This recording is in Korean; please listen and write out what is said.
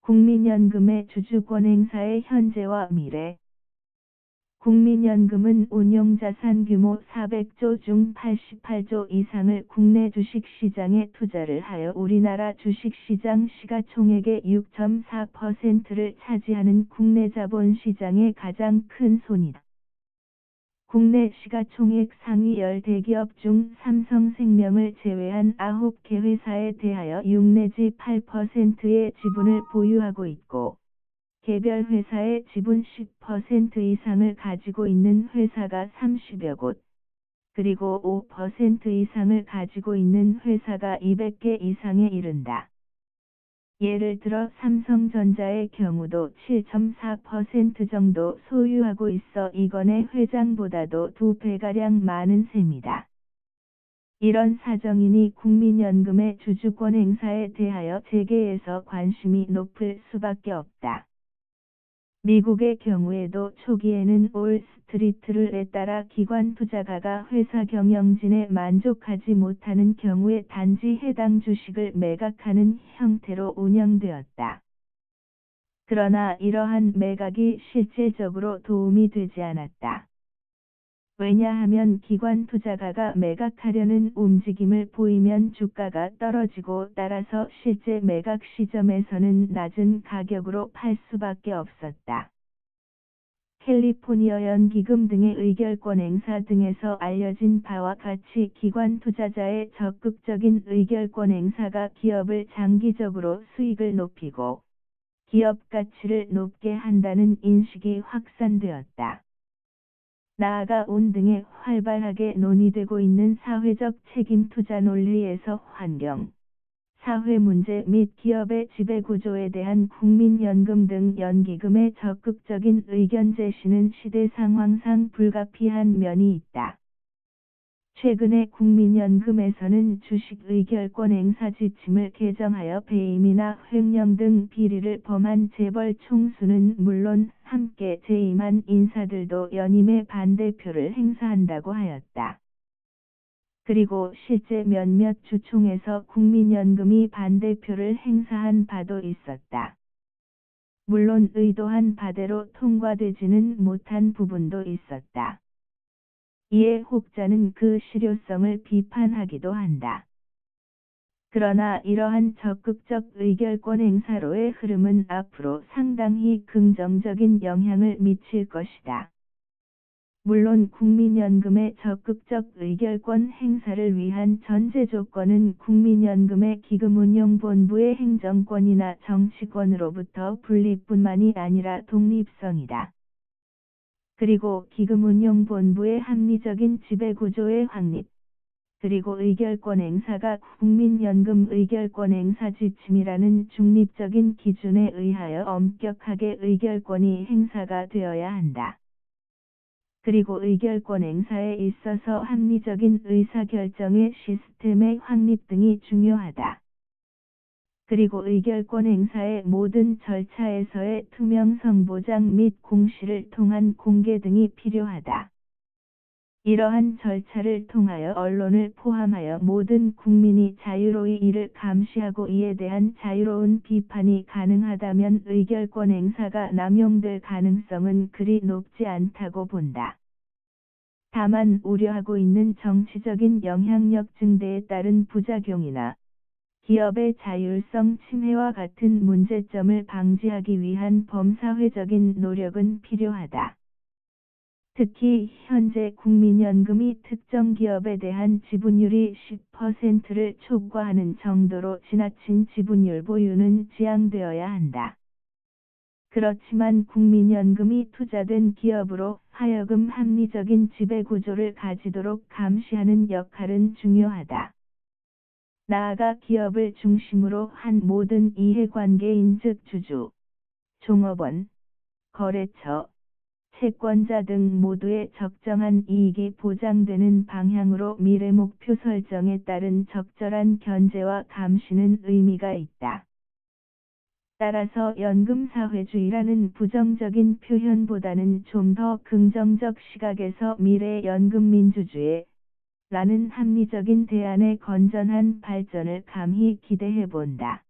국민연금의 주주권 행사의 현재와 미래. 국민연금은 운용자산 규모 400조 중 88조 이상을 국내 주식시장에 투자를 하여 우리나라 주식시장 시가총액의 6.4%를 차지하는 국내 자본시장의 가장 큰 손이다. 국내 시가총액 상위 10대기업 중 삼성생명을 제외한 9개 회사에 대하여 6 내지 8%의 지분을 보유하고 있고, 개별 회사의 지분 10% 이상을 가지고 있는 회사가 30여 곳, 그리고 5% 이상을 가지고 있는 회사가 200개 이상에 이른다. 예를 들어 삼성전자의 경우도 7.4% 정도 소유하고 있어 이건의 회장보다도 2배가량 많은 셈이다. 이런 사정이니 국민연금의 주주권 행사에 대하여 재계에서 관심이 높을 수밖에 없다. 미국의 경우에도 초기에는 월스트리트룰에 따라 기관 투자가가 회사 경영진에 만족하지 못하는 경우에 단지 해당 주식을 매각하는 형태로 운영되었다. 그러나 이러한 매각이 실질적으로 도움이 되지 않았다. 왜냐하면 기관 투자가가 매각하려는 움직임을 보이면 주가가 떨어지고 따라서 실제 매각 시점에서는 낮은 가격으로 팔 수밖에 없었다. 캘리포니아 연기금 등의 의결권 행사 등에서 알려진 바와 같이 기관 투자자의 적극적인 의결권 행사가 기업을 장기적으로 수익을 높이고 기업 가치를 높게 한다는 인식이 확산되었다. 나아가 운 등의 활발하게 논의되고 있는 사회적 책임 투자 논리에서 환경, 사회 문제 및 기업의 지배구조에 대한 국민연금 등 연기금의 적극적인 의견 제시는 시대 상황상 불가피한 면이 있다. 최근에 국민연금에서는 주식 의결권 행사 지침을 개정하여 배임이나 횡령 등 비리를 범한 재벌 총수는 물론 함께 재임한 인사들도 연임의 반대표를 행사한다고 하였다. 그리고 실제 몇몇 주총에서 국민연금이 반대표를 행사한 바도 있었다. 물론 의도한 바대로 통과되지는 못한 부분도 있었다. 이에 혹자는 그 실효성을 비판하기도 한다. 그러나 이러한 적극적 의결권 행사로의 흐름은 앞으로 상당히 긍정적인 영향을 미칠 것이다. 물론 국민연금의 적극적 의결권 행사를 위한 전제 조건은 국민연금의 기금운용본부의 행정권이나 정치권으로부터 분리뿐만이 아니라 독립성이다. 그리고 기금운용본부의 합리적인 지배구조의 확립, 그리고 의결권 행사가 국민연금 의결권 행사 지침이라는 중립적인 기준에 의하여 엄격하게 의결권이 행사가 되어야 한다. 그리고 의결권 행사에 있어서 합리적인 의사결정의 시스템의 확립 등이 중요하다. 그리고 의결권 행사의 모든 절차에서의 투명성 보장 및 공시를 통한 공개 등이 필요하다. 이러한 절차를 통하여 언론을 포함하여 모든 국민이 자유로이 이를 감시하고 이에 대한 자유로운 비판이 가능하다면 의결권 행사가 남용될 가능성은 그리 높지 않다고 본다. 다만 우려하고 있는 정치적인 영향력 증대에 따른 부작용이나 기업의 자율성 침해와 같은 문제점을 방지하기 위한 범사회적인 노력은 필요하다. 특히 현재 국민연금이 특정 기업에 대한 지분율이 10%를 초과하는 정도로 지나친 지분율 보유는 지양되어야 한다. 그렇지만 국민연금이 투자된 기업으로 하여금 합리적인 지배구조를 가지도록 감시하는 역할은 중요하다. 나아가 기업을 중심으로 한 모든 이해관계인 즉 주주, 종업원, 거래처, 채권자 등 모두의 적정한 이익이 보장되는 방향으로 미래 목표 설정에 따른 적절한 견제와 감시는 의미가 있다. 따라서 연금사회주의라는 부정적인 표현보다는 좀 더 긍정적 시각에서 미래 연금민주주의 라는 합리적인 대안의 건전한 발전을 감히 기대해본다.